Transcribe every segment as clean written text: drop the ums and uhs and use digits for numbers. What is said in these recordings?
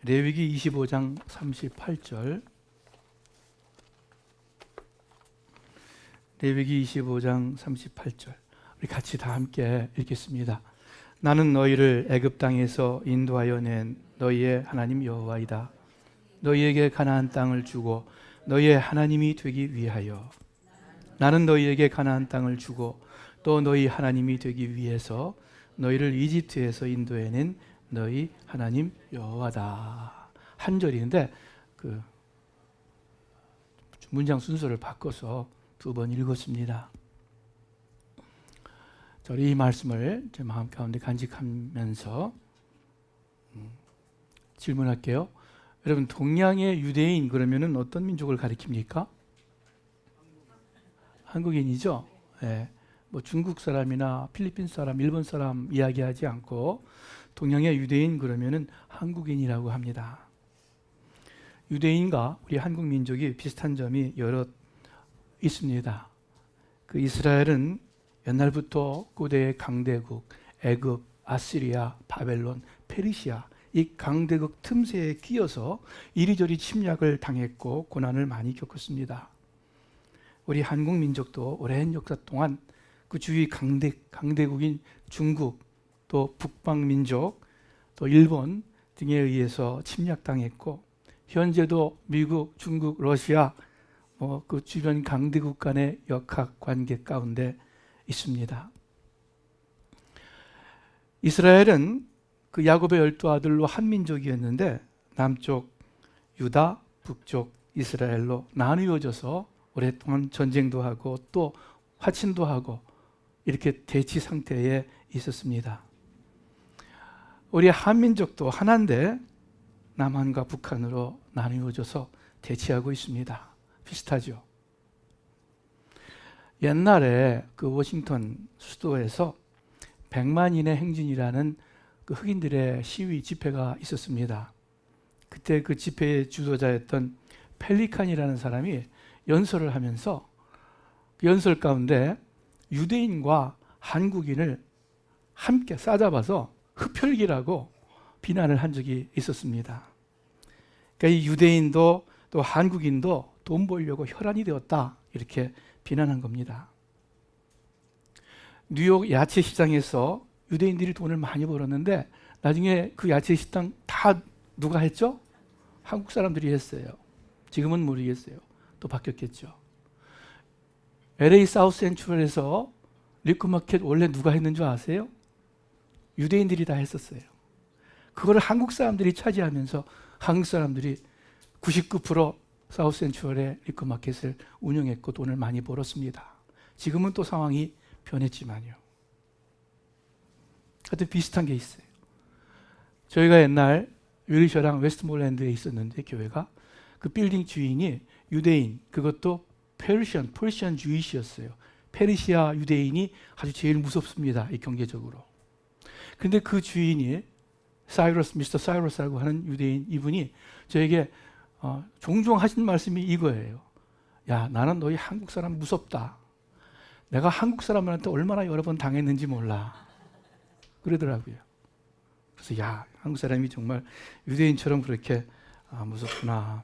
레위기 25장 38절. 레위기 25장 38절. 우리 같이 다 함께 읽겠습니다. 나는 너희를 애굽 땅에서 인도하여 낸 너희의 하나님 여호와이다. 너희에게 가나안 땅을 주고 너희의 하나님이 되기 위하여. 나는 너희에게 가나안 땅을 주고 또 너희 하나님이 되기 위해서 너희를 이집트에서 인도해낸 너희 하나님 여호와다. 한 절인데 그 문장 순서를 바꿔서 두 번 읽었습니다. 저는 이 말씀을 제 마음 가운데 간직하면서 질문할게요. 여러분, 동양의 유대인 그러면은 어떤 민족을 가리킵니까? 한국인이죠. 네. 뭐 중국 사람이나 필리핀 사람, 일본 사람 이야기하지 않고 동양의 유대인 그러면은 한국인이라고 합니다. 유대인과 우리 한국 민족이 비슷한 점이 여러 있습니다. 그 이스라엘은 옛날부터 고대의 강대국, 애굽, 아시리아, 바벨론, 페르시아 이 강대국 틈새에 끼어서 이리저리 침략을 당했고 고난을 많이 겪었습니다. 우리 한국 민족도 오랜 역사 동안 그 주위 강대국인 중국, 또 북방민족, 또 일본 등에 의해서 침략당했고 현재도 미국, 중국, 러시아 그 주변 강대국 간의 역학 관계 가운데 있습니다. 이스라엘은 그 야곱의 12아들로 한 민족이었는데 남쪽 유다, 북쪽 이스라엘로 나누어져서 오랫동안 전쟁도 하고 또 화친도 하고 이렇게 대치 상태에 있었습니다. 우리 한민족도 하나인데 남한과 북한으로 나누어져서 대치하고 있습니다. 비슷하죠. 옛날에 그 워싱턴 수도에서 100만인의 행진이라는 그 흑인들의 시위 집회가 있었습니다. 그때 그 집회의 주도자였던 펠리칸이라는 사람이 연설을 하면서 그 연설 가운데 유대인과 한국인을 함께 싸잡아서 흡혈귀라고 비난을 한 적이 있었습니다. 그러니까 이 유대인도 또 한국인도 돈 벌려고 혈안이 되었다 이렇게 비난한 겁니다. 뉴욕 야채 시장에서 유대인들이 돈을 많이 벌었는데 나중에 그 야채 시장 다 누가 했죠? 한국 사람들이 했어요. 지금은 모르겠어요. 또 바뀌었겠죠. LA 사우스 센트럴에서 리코마켓 원래 누가 했는 줄 아세요? 유대인들이 다 했었어요. 그거를 한국 사람들이 차지하면서 한국 사람들이 99% 사우스 센트럴의 리코마켓을 운영했고 돈을 많이 벌었습니다. 지금은 또 상황이 변했지만요. 하여튼 비슷한 게 있어요. 저희가 옛날 윌셔랑 웨스트몰랜드에 있었는데 교회가 그 빌딩 주인이 유대인, 그것도 퍼시안 주이시였어요. 페르시아 유대인이 아주 제일 무섭습니다. 이 경제적으로. 근데 그 주인이 미스터 사이러스라고 하는 유대인 이분이 저에게 종종 하신 말씀이 이거예요. 야, 나는 너희 한국 사람 무섭다. 내가 한국 사람한테 얼마나 여러 번 당했는지 몰라. 그러더라고요. 그래서 야, 한국 사람이 정말 유대인처럼 그렇게 무섭구나.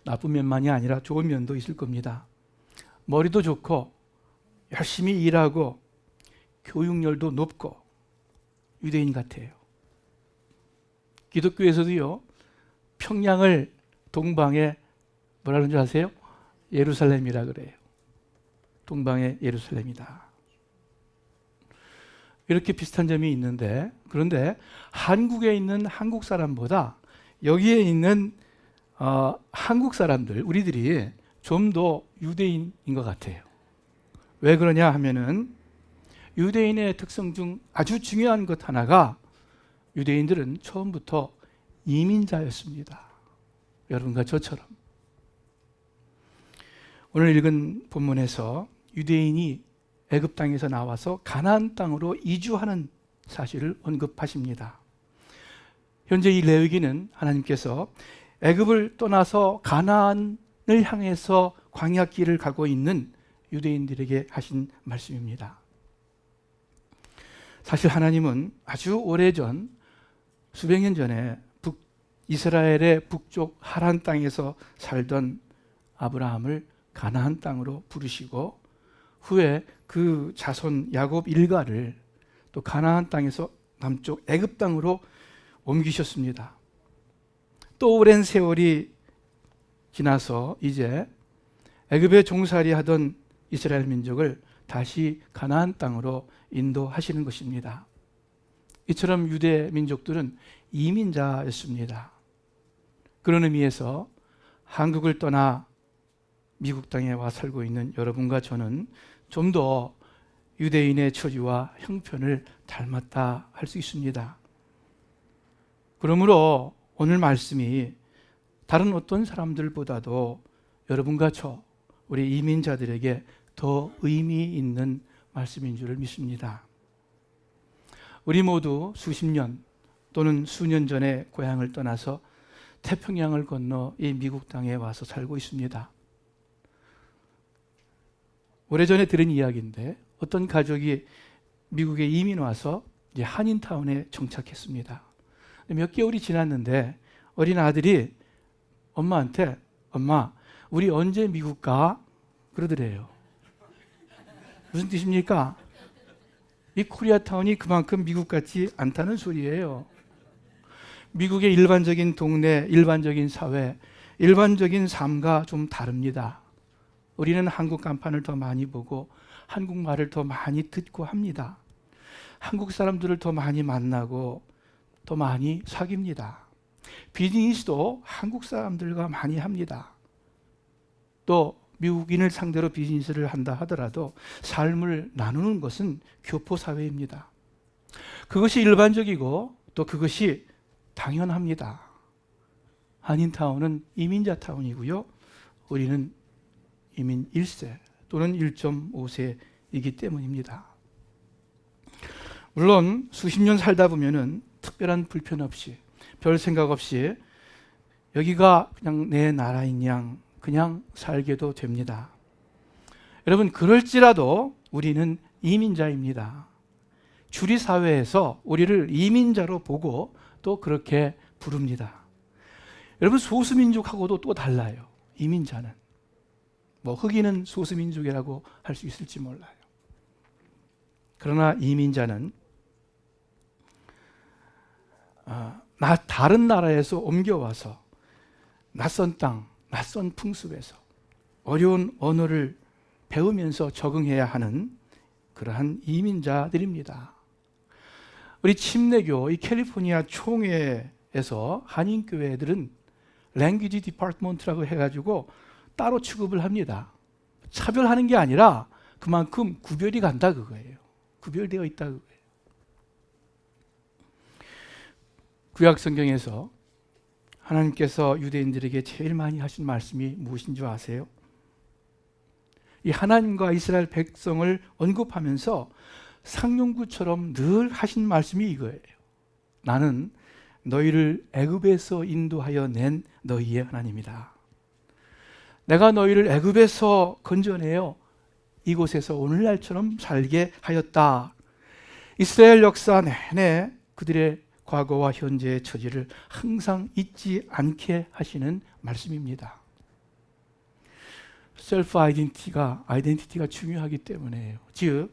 나쁜 면만이 아니라 좋은 면도 있을 겁니다. 머리도 좋고 열심히 일하고 교육열도 높고 유대인 같아요. 기독교에서도요, 평양을 동방에 뭐라는 줄 아세요? 예루살렘이라 그래요. 동방의 예루살렘이다. 이렇게 비슷한 점이 있는데, 그런데 한국에 있는 한국 사람보다 여기에 있는 한국 사람들, 우리들이 좀 더 유대인인 것 같아요. 왜 그러냐 하면은 유대인의 특성 중 아주 중요한 것 하나가 유대인들은 처음부터 이민자였습니다. 여러분과 저처럼. 오늘 읽은 본문에서 유대인이 애굽 땅에서 나와서 가나안 땅으로 이주하는 사실을 언급하십니다. 현재 이 레위기는 하나님께서 애굽을 떠나서 가나안을 향해서 광야길을 가고 있는 유대인들에게 하신 말씀입니다. 사실 하나님은 아주 오래전 수백 년 전에 이스라엘의 북쪽 하란 땅에서 살던 아브라함을 가나안 땅으로 부르시고 후에 그 자손 야곱 일가를 또 가나안 땅에서 남쪽 애굽 땅으로 옮기셨습니다. 또 오랜 세월이 지나서 이제 애굽에 종살이 하던 이스라엘 민족을 다시 가나안 땅으로 인도하시는 것입니다. 이처럼 유대 민족들은 이민자였습니다. 그런 의미에서 한국을 떠나 미국 땅에 와 살고 있는 여러분과 저는 좀 더 유대인의 처지와 형편을 닮았다 할 수 있습니다. 그러므로 오늘 말씀이 다른 어떤 사람들보다도 여러분과 저, 우리 이민자들에게 더 의미 있는 말씀인 줄을 믿습니다. 우리 모두 수십 년 또는 수년 전에 고향을 떠나서 태평양을 건너 이 미국 땅에 와서 살고 있습니다. 오래전에 들은 이야기인데 어떤 가족이 미국에 이민 와서 이제 한인타운에 정착했습니다. 몇 개월이 지났는데 어린 아들이 엄마한테 엄마 우리 언제 미국 가? 그러더래요. 무슨 뜻입니까? 이 코리아타운이 그만큼 미국 같지 않다는 소리예요. 미국의 일반적인 동네, 일반적인 사회, 일반적인 삶과 좀 다릅니다. 우리는 한국 간판을 더 많이 보고 한국말을 더 많이 듣고 합니다. 한국 사람들을 더 많이 만나고 더 많이 사깁니다. 비즈니스도 한국 사람들과 많이 합니다. 또 미국인을 상대로 비즈니스를 한다 하더라도 삶을 나누는 것은 교포사회입니다. 그것이 일반적이고 또 그것이 당연합니다. 한인타운은 이민자타운이고요. 우리는 이민 1세 또는 1.5세이기 때문입니다. 물론 수십 년 살다 보면은 특별한 불편 없이 별 생각 없이 여기가 그냥 내 나라인 양 그냥 살게도 됩니다. 여러분 그럴지라도 우리는 이민자입니다. 주리사회에서 우리를 이민자로 보고 또 그렇게 부릅니다. 여러분 소수민족하고도 또 달라요. 이민자는 뭐 흑인은 소수민족이라고 할 수 있을지 몰라요. 그러나 이민자는 다른 나라에서 옮겨와서 낯선 땅, 낯선 풍습에서 어려운 언어를 배우면서 적응해야 하는 그러한 이민자들입니다. 우리 침례교, 이 캘리포니아 총회에서 한인교회들은 랭귀지 디파트먼트라고 해가지고 따로 취급을 합니다. 차별하는 게 아니라 그만큼 구별이 간다 그거예요. 구별되어 있다 그거예요. 구약 성경에서 하나님께서 유대인들에게 제일 많이 하신 말씀이 무엇인 줄 아세요? 이 하나님과 이스라엘 백성을 언급하면서 상용구처럼 늘 하신 말씀이 이거예요. 나는 너희를 애굽에서 인도하여 낸 너희의 하나님이다. 내가 너희를 애굽에서 건져내어 이곳에서 오늘날처럼 살게 하였다. 이스라엘 역사 내내 그들의 과거와 현재의 처지를 항상 잊지 않게 하시는 말씀입니다. 셀프 아이덴티티가 중요하기 때문에요. 즉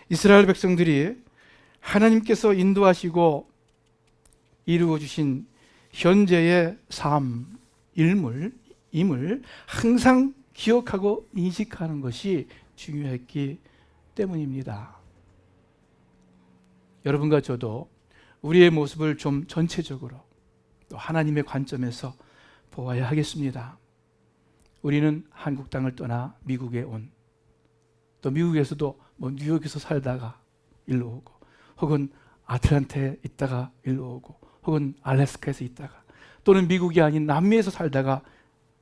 이스라엘 백성들이 하나님께서 인도하시고 이루어 주신 현재의 삶, 임을 항상 기억하고 인식하는 것이 중요했기 때문입니다. 여러분과 저도 우리의 모습을 좀 전체적으로 또 하나님의 관점에서 보아야 하겠습니다. 우리는 한국 땅을 떠나 미국에 온, 또 미국에서도 뭐 뉴욕에서 살다가 일로 오고, 혹은 아틀란타에 있다가 일로 오고, 혹은 알래스카에서 있다가, 또는 미국이 아닌 남미에서 살다가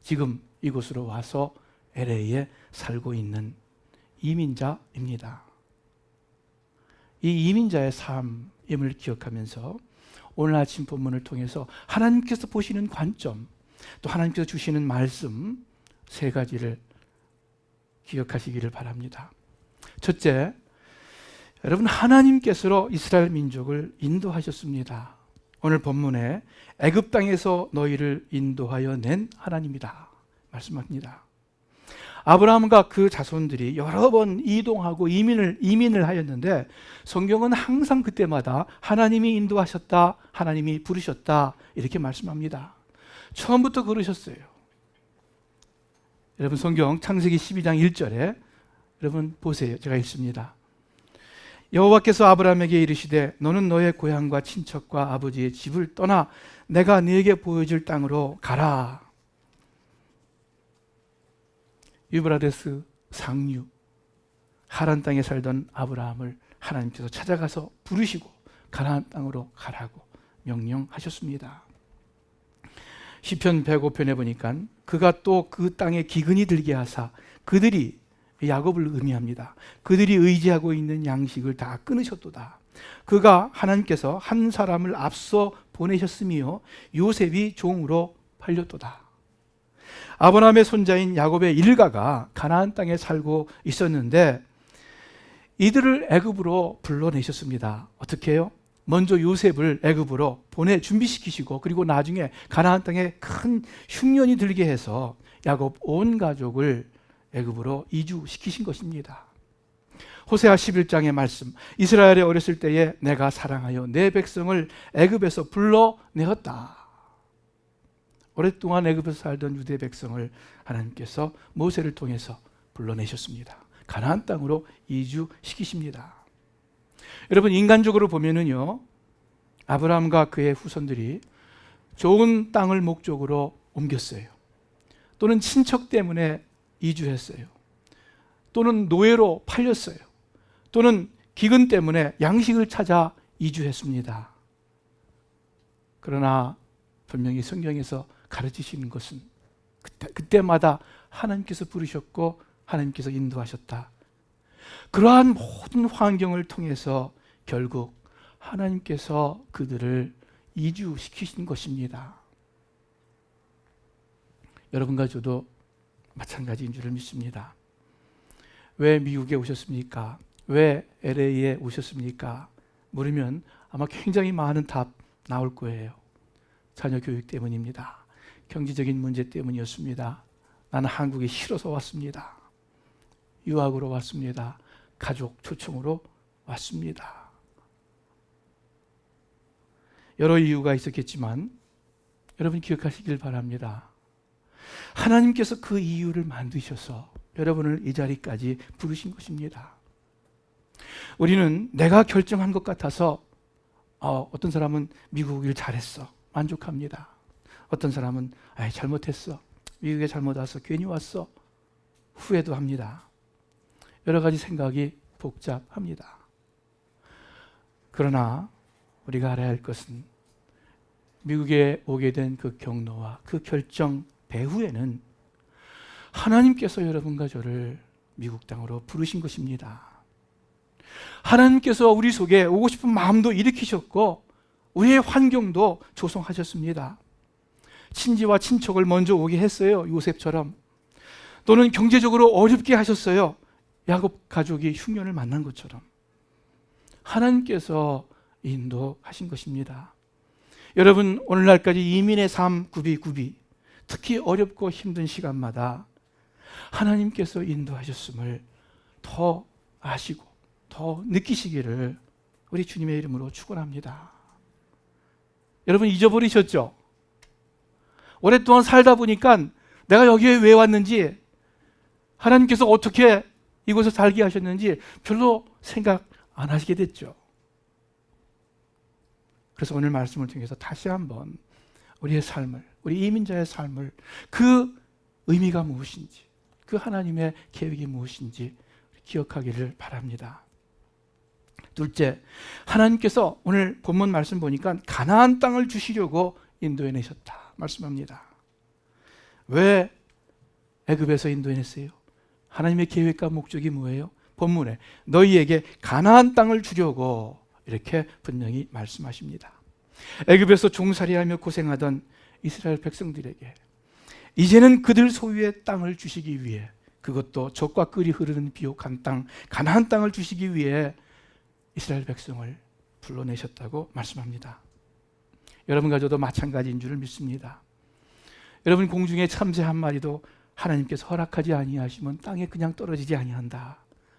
지금 이곳으로 와서 LA에 살고 있는 이민자입니다. 이 이민자의 삶임을 기억하면서 오늘 아침 본문을 통해서 하나님께서 보시는 관점, 또 하나님께서 주시는 말씀 세 가지를 기억하시기를 바랍니다. 첫째, 여러분 하나님께서 이스라엘 민족을 인도하셨습니다. 오늘 본문에 애굽 땅에서 너희를 인도하여 낸 하나님이다 말씀합니다. 아브라함과 그 자손들이 여러 번 이동하고 이민을 하였는데 성경은 항상 그때마다 하나님이 인도하셨다, 하나님이 부르셨다 이렇게 말씀합니다. 처음부터 그러셨어요. 여러분 성경 창세기 12장 1절에 여러분 보세요. 제가 읽습니다. 여호와께서 아브라함에게 이르시되 너는 너의 고향과 친척과 아버지의 집을 떠나 내가 네게 보여줄 땅으로 가라. 유브라데스 상류 하란 땅에 살던 아브라함을 하나님께서 찾아가서 부르시고 가나안 땅으로 가라고 명령하셨습니다. 시편 105편에 보니까 그가 또 그 땅에 기근이 들게 하사 그들이 야곱을 의미합니다. 그들이 의지하고 있는 양식을 다 끊으셨도다. 그가 하나님께서 한 사람을 앞서 보내셨으며 요셉이 종으로 팔렸도다. 아브라함의 손자인 야곱의 일가가 가나안 땅에 살고 있었는데 이들을 애굽으로 불러내셨습니다. 어떻게 해요? 먼저 요셉을 애굽으로 보내 준비시키시고 그리고 나중에 가나안 땅에 큰 흉년이 들게 해서 야곱 온 가족을 애굽으로 이주시키신 것입니다. 호세아 11장의 말씀, 이스라엘이 어렸을 때에 내가 사랑하여 내 백성을 애굽에서 불러내었다. 오랫동안 애굽에서 살던 유대 백성을 하나님께서 모세를 통해서 불러내셨습니다. 가나안 땅으로 이주시키십니다. 여러분 인간적으로 보면은요, 아브라함과 그의 후손들이 좋은 땅을 목적으로 옮겼어요. 또는 친척 때문에 이주했어요. 또는 노예로 팔렸어요. 또는 기근 때문에 양식을 찾아 이주했습니다. 그러나 분명히 성경에서 가르치시는 것은 그때마다 하나님께서 부르셨고 하나님께서 인도하셨다. 그러한 모든 환경을 통해서 결국 하나님께서 그들을 이주시키신 것입니다. 여러분과 저도 마찬가지인 줄을 믿습니다. 왜 미국에 오셨습니까? 왜 LA에 오셨습니까? 물으면 아마 굉장히 많은 답 나올 거예요. 자녀 교육 때문입니다. 경제적인 문제 때문이었습니다. 나는 한국이 싫어서 왔습니다. 유학으로 왔습니다. 가족 초청으로 왔습니다. 여러 이유가 있었겠지만 여러분 기억하시길 바랍니다. 하나님께서 그 이유를 만드셔서 여러분을 이 자리까지 부르신 것입니다. 우리는 내가 결정한 것 같아서 어떤 사람은 미국 오길 잘했어. 만족합니다. 어떤 사람은 잘못했어. 미국에 잘못 와서 괜히 왔어. 후회도 합니다. 여러 가지 생각이 복잡합니다. 그러나 우리가 알아야 할 것은 미국에 오게 된 그 경로와 그 결정 배후에는 하나님께서 여러분과 저를 미국 땅으로 부르신 것입니다. 하나님께서 우리 속에 오고 싶은 마음도 일으키셨고 우리의 환경도 조성하셨습니다. 친지와 친척을 먼저 오게 했어요. 요셉처럼. 또는 경제적으로 어렵게 하셨어요. 야곱 가족이 흉년을 만난 것처럼. 하나님께서 인도하신 것입니다. 여러분 오늘날까지 이민의 삶 구비구비 특히 어렵고 힘든 시간마다 하나님께서 인도하셨음을 더 아시고 더 느끼시기를 우리 주님의 이름으로 축원합니다. 여러분 잊어버리셨죠? 오랫동안 살다 보니까 내가 여기에 왜 왔는지 하나님께서 어떻게 이곳에 살게 하셨는지 별로 생각 안 하시게 됐죠. 그래서 오늘 말씀을 통해서 다시 한번 우리의 삶을, 우리 이민자의 삶을 그 의미가 무엇인지, 그 하나님의 계획이 무엇인지 기억하기를 바랍니다. 둘째, 하나님께서 오늘 본문 말씀 보니까 가나안 땅을 주시려고 인도해내셨다 말씀합니다. 왜 애굽에서 인도해냈어요? 하나님의 계획과 목적이 뭐예요? 본문에 너희에게 가나안 땅을 주려고 이렇게 분명히 말씀하십니다. 애굽에서 종살이하며 고생하던 이스라엘 백성들에게 이제는 그들 소유의 땅을 주시기 위해, 그것도 젖과 꿀이 흐르는 비옥한 땅 가나안 땅을 주시기 위해 이스라엘 백성을 불러내셨다고 말씀합니다. 여러분과 저도 마찬가지인 줄을 믿습니다. 여러분 공중에 참새 한 마리도 하나님께서 허락하지 아니하시면 땅에 그냥 떨어지지 아니한다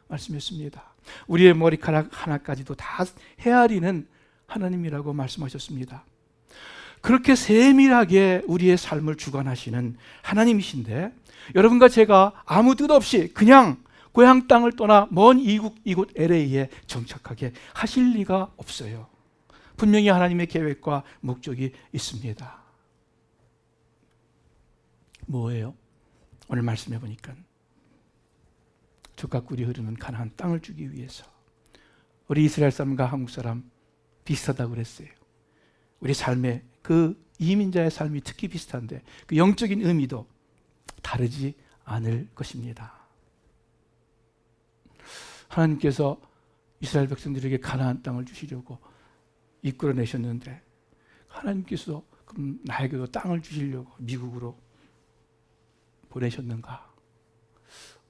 말씀했습니다. 우리의 머리카락 하나까지도 다 헤아리는 하나님이라고 말씀하셨습니다. 그렇게 세밀하게 우리의 삶을 주관하시는 하나님이신데 여러분과 제가 아무 뜻 없이 그냥 고향 땅을 떠나 먼 이곳 LA에 정착하게 하실 리가 없어요. 분명히 하나님의 계획과 목적이 있습니다. 뭐예요? 오늘 말씀해 보니까 젖과 꿀이 흐르는 가나안 땅을 주기 위해서. 우리 이스라엘 사람과 한국 사람 비슷하다고 그랬어요. 우리 삶의 그 이민자의 삶이 특히 비슷한데 그 영적인 의미도 다르지 않을 것입니다. 하나님께서 이스라엘 백성들에게 가나안 땅을 주시려고 이끌어내셨는데 하나님께서 그럼 나에게도 땅을 주시려고 미국으로 보내셨는가?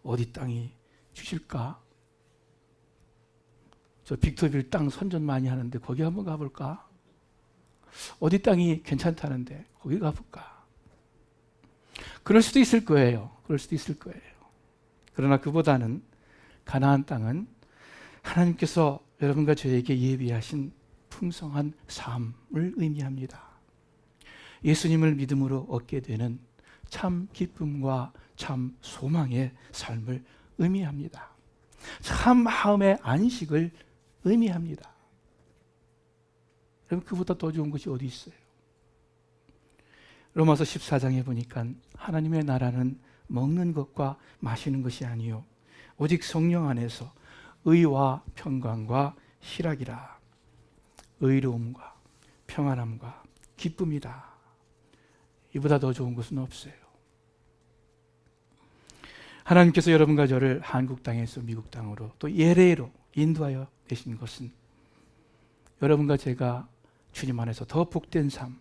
어디 땅이 주실까? 저 빅토빌 땅 선전 많이 하는데 거기 한번 가볼까? 어디 땅이 괜찮다는데 거기 가볼까? 그럴 수도 있을 거예요. 그럴 수도 있을 거예요. 그러나 그보다는 가나안 땅은 하나님께서 여러분과 저에게 예비하신 풍성한 삶을 의미합니다. 예수님을 믿음으로 얻게 되는 참 기쁨과 참 소망의 삶을 의미합니다. 참 마음의 안식을 의미합니다. 여러분 그보다 더 좋은 것이 어디 있어요? 로마서 14장에 보니까 하나님의 나라는 먹는 것과 마시는 것이 아니요 오직 성령 안에서 의와 평강과 희락이라. 의로움과 평안함과 기쁨이다. 이보다 더 좋은 것은 없어요. 하나님께서 여러분과 저를 한국 땅에서 미국 땅으로 또 LA로 인도하여 내신 것은 여러분과 제가 주님 안에서 더 복된 삶,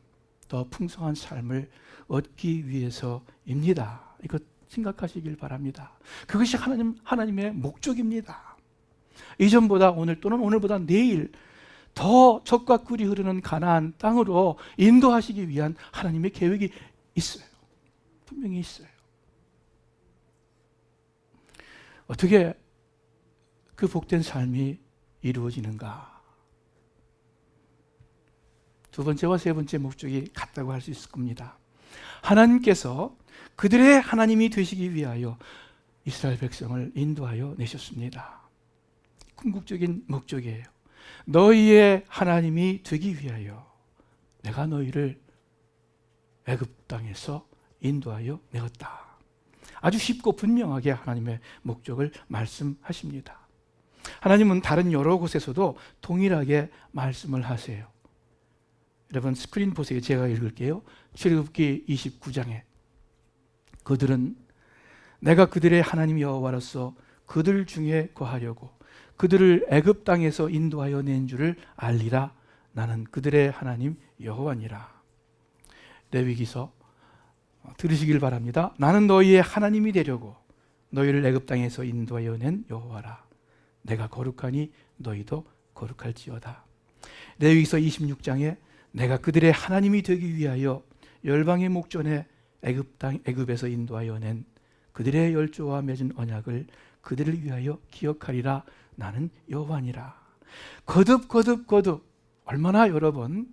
더 풍성한 삶을 얻기 위해서입니다. 이거 생각하시길 바랍니다. 그것이 하나님의 목적입니다. 이전보다 오늘 또는 오늘보다 내일 더 젖과 꿀이 흐르는 가나안 땅으로 인도하시기 위한 하나님의 계획이 있어요. 분명히 있어요. 어떻게 그 복된 삶이 이루어지는가? 두 번째와 세 번째 목적이 같다고 할 수 있을 겁니다. 하나님께서 그들의 하나님이 되시기 위하여 이스라엘 백성을 인도하여 내셨습니다. 궁극적인 목적이에요. 너희의 하나님이 되기 위하여 내가 너희를 애굽 땅에서 인도하여 내었다. 아주 쉽고 분명하게 하나님의 목적을 말씀하십니다. 하나님은 다른 여러 곳에서도 동일하게 말씀을 하세요. 여러분 스크린 보세요. 제가 읽을게요. 출애굽기 29장에 그들은 내가 그들의 하나님 여호와로서 그들 중에 거하려고 그들을 애굽 땅에서 인도하여 낸 줄을 알리라. 나는 그들의 하나님 여호와니라. 레위기서 들으시길 바랍니다. 나는 너희의 하나님이 되려고 너희를 애굽 땅에서 인도하여 낸 여호와라. 내가 거룩하니 너희도 거룩할지어다. 레위기서 26장에 내가 그들의 하나님이 되기 위하여 열방의 목전에 애굽에서 인도하여 낸 그들의 열조와 맺은 언약을 그들을 위하여 기억하리라. 나는 여호와니라. 거듭 얼마나 여러 번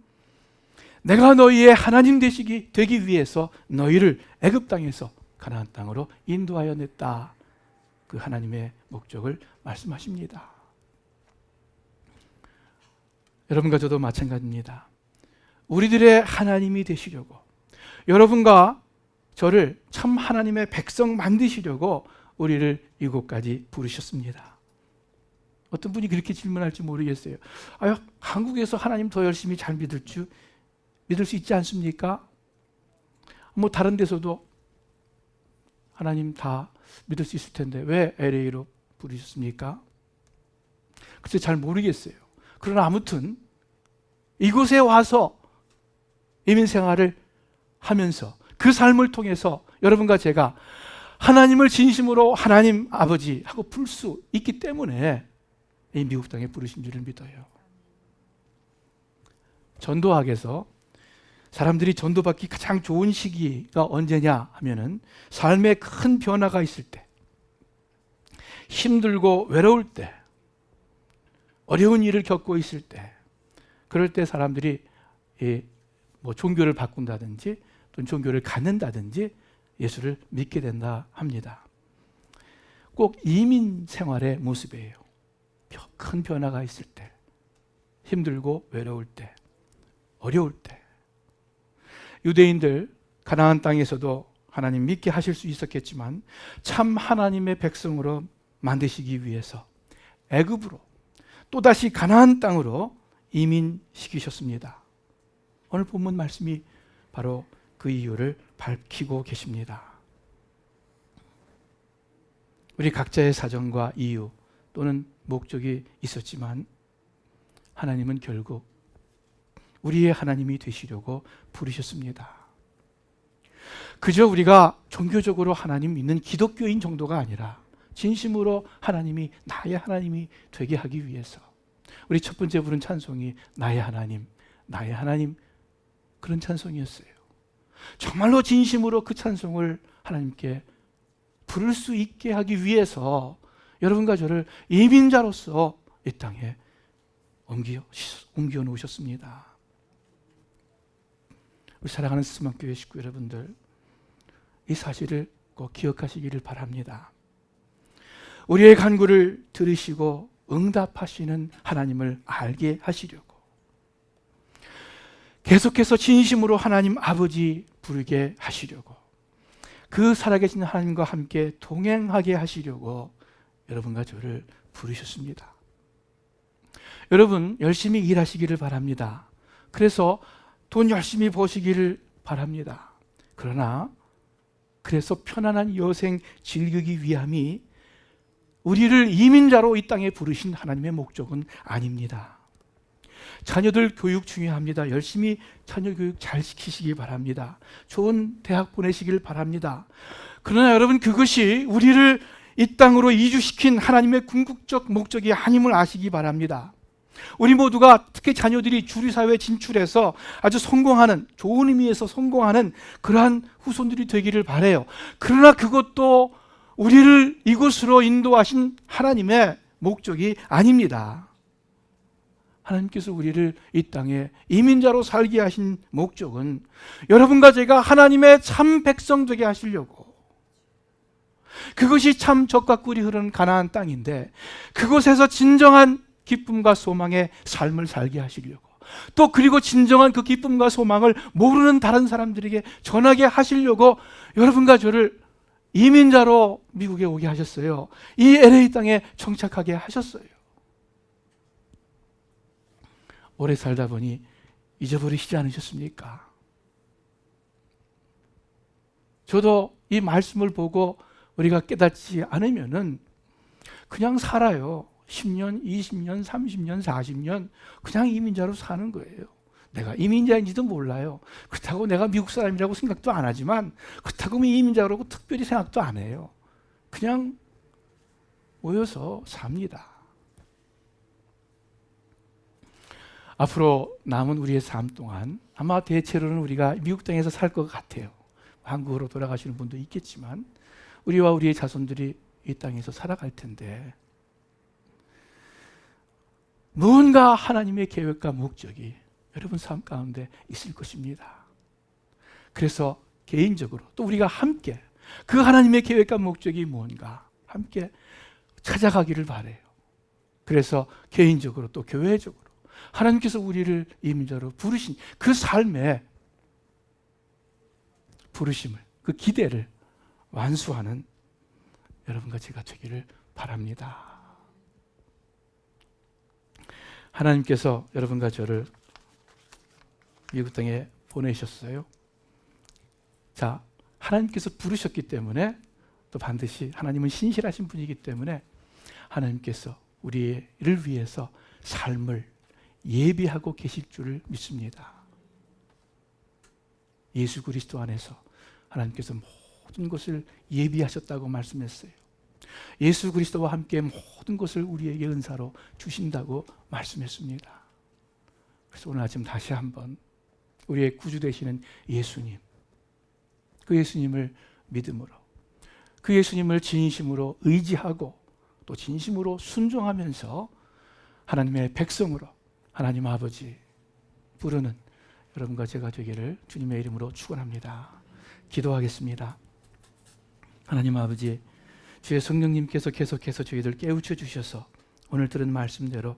내가 너희의 하나님 되기 위해서 너희를 애굽 땅에서 가나안 땅으로 인도하여 냈다. 그 하나님의 목적을 말씀하십니다. 여러분과 저도 마찬가지입니다. 우리들의 하나님이 되시려고 여러분과 저를 참 하나님의 백성 만드시려고 우리를 이곳까지 부르셨습니다. 어떤 분이 그렇게 질문할지 모르겠어요. 한국에서 하나님 더 열심히 잘 믿을 수 있지 않습니까? 뭐 다른 데서도 하나님 다 믿을 수 있을 텐데 왜 LA로 부르셨습니까? 글쎄 잘 모르겠어요. 그러나 아무튼 이곳에 와서 이민 생활을 하면서 그 삶을 통해서 여러분과 제가 하나님을 진심으로 하나님 아버지 하고 부를 수 있기 때문에 이 미국 땅에 부르신 줄을 믿어요. 전도학에서 사람들이 전도받기 가장 좋은 시기가 언제냐 하면은 삶에 큰 변화가 있을 때, 힘들고 외로울 때, 어려운 일을 겪고 있을 때, 그럴 때 사람들이 뭐 종교를 바꾼다든지 또는 종교를 갖는다든지 예수를 믿게 된다 합니다. 꼭 이민 생활의 모습이에요. 큰 변화가 있을 때, 힘들고 외로울 때, 어려울 때. 유대인들 가나안 땅에서도 하나님 믿게 하실 수 있었겠지만 참 하나님의 백성으로 만드시기 위해서 애굽으로 또다시 가나안 땅으로 이민시키셨습니다. 오늘 본문 말씀이 바로 그 이유를 밝히고 계십니다. 우리 각자의 사정과 이유 또는 목적이 있었지만 하나님은 결국 우리의 하나님이 되시려고 부르셨습니다. 그저 우리가 종교적으로 하나님 믿는 기독교인 정도가 아니라 진심으로 하나님이 나의 하나님이 되게 하기 위해서. 우리 첫 번째 부른 찬송이 나의 하나님, 나의 하나님, 그런 찬송이었어요. 정말로 진심으로 그 찬송을 하나님께 부를 수 있게 하기 위해서 여러분과 저를 이민자로서 이 땅에 옮겨 놓으셨습니다. 우리 사랑하는 스스만교회 식구 여러분들, 이 사실을 꼭 기억하시기를 바랍니다. 우리의 간구를 들으시고 응답하시는 하나님을 알게 하시려고, 계속해서 진심으로 하나님 아버지 부르게 하시려고, 그 살아계신 하나님과 함께 동행하게 하시려고 여러분과 저를 부르셨습니다. 여러분 열심히 일하시기를 바랍니다. 그래서 돈 열심히 버시기를 바랍니다. 그러나 그래서 편안한 여생 즐기기 위함이 우리를 이민자로 이 땅에 부르신 하나님의 목적은 아닙니다. 자녀들 교육 중요합니다. 열심히 자녀 교육 잘 시키시기 바랍니다. 좋은 대학 보내시길 바랍니다. 그러나 여러분 그것이 우리를 이 땅으로 이주시킨 하나님의 궁극적 목적이 아님을 아시기 바랍니다. 우리 모두가 특히 자녀들이 주류사회에 진출해서 아주 성공하는, 좋은 의미에서 성공하는 그러한 후손들이 되기를 바라요. 그러나 그것도 우리를 이곳으로 인도하신 하나님의 목적이 아닙니다. 하나님께서 우리를 이 땅에 이민자로 살게 하신 목적은 여러분과 제가 하나님의 참 백성 되게 하시려고, 그것이 참 젖과 꿀이 흐르는 가나안 땅인데 그곳에서 진정한 기쁨과 소망의 삶을 살게 하시려고, 또 그리고 진정한 그 기쁨과 소망을 모르는 다른 사람들에게 전하게 하시려고 여러분과 저를 이민자로 미국에 오게 하셨어요. 이 LA 땅에 정착하게 하셨어요. 오래 살다 보니 잊어버리시지 않으셨습니까? 저도 이 말씀을 보고 우리가 깨닫지 않으면은 그냥 살아요. 10년, 20년, 30년, 40년 그냥 이민자로 사는 거예요. 내가 이민자인지도 몰라요. 그렇다고 내가 미국 사람이라고 생각도 안 하지만 그렇다고 이민자라고 특별히 생각도 안 해요. 그냥 모여서 삽니다. 앞으로 남은 우리의 삶 동안 아마 대체로는 우리가 미국 땅에서 살 것 같아요. 한국으로 돌아가시는 분도 있겠지만 우리와 우리의 자손들이 이 땅에서 살아갈 텐데 무언가 하나님의 계획과 목적이 여러분 삶 가운데 있을 것입니다. 그래서 개인적으로 또 우리가 함께 그 하나님의 계획과 목적이 무언가 함께 찾아가기를 바라요. 그래서 개인적으로 또 교회적으로 하나님께서 우리를 이민자로 부르신 그 삶의 부르심을, 그 기대를 완수하는 여러분과 제가 되기를 바랍니다. 하나님께서 여러분과 저를 미국 땅에 보내셨어요. 자, 하나님께서 부르셨기 때문에 또 반드시 하나님은 신실하신 분이기 때문에 하나님께서 우리를 위해서 삶을 예비하고 계실 줄을 믿습니다. 예수 그리스도 안에서 하나님께서 모든 것을 예비하셨다고 말씀했어요. 예수 그리스도와 함께 모든 것을 우리에게 은사로 주신다고 말씀했습니다. 그래서 오늘 아침 다시 한번 우리의 구주 되시는 예수님, 그 예수님을 믿음으로, 그 예수님을 진심으로 의지하고 또 진심으로 순종하면서 하나님의 백성으로 하나님 아버지 부르는 여러분과 제가 되기를 주님의 이름으로 축원합니다. 기도하겠습니다. 하나님 아버지, 주의 성령님께서 계속해서 저희들 깨우쳐 주셔서 오늘 들은 말씀대로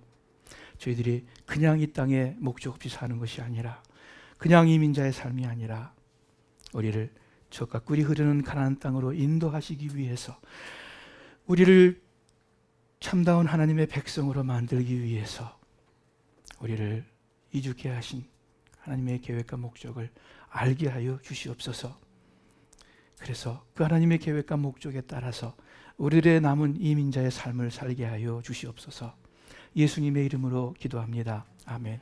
저희들이 그냥 이 땅에 목적 없이 사는 것이 아니라, 그냥 이민자의 삶이 아니라 우리를 젖과 꿀이 흐르는 가나안 땅으로 인도하시기 위해서, 우리를 참다운 하나님의 백성으로 만들기 위해서 우리를 이주케 하신 하나님의 계획과 목적을 알게 하여 주시옵소서. 그래서 그 하나님의 계획과 목적에 따라서 우리의 남은 이민자의 삶을 살게 하여 주시옵소서. 예수님의 이름으로 기도합니다. 아멘.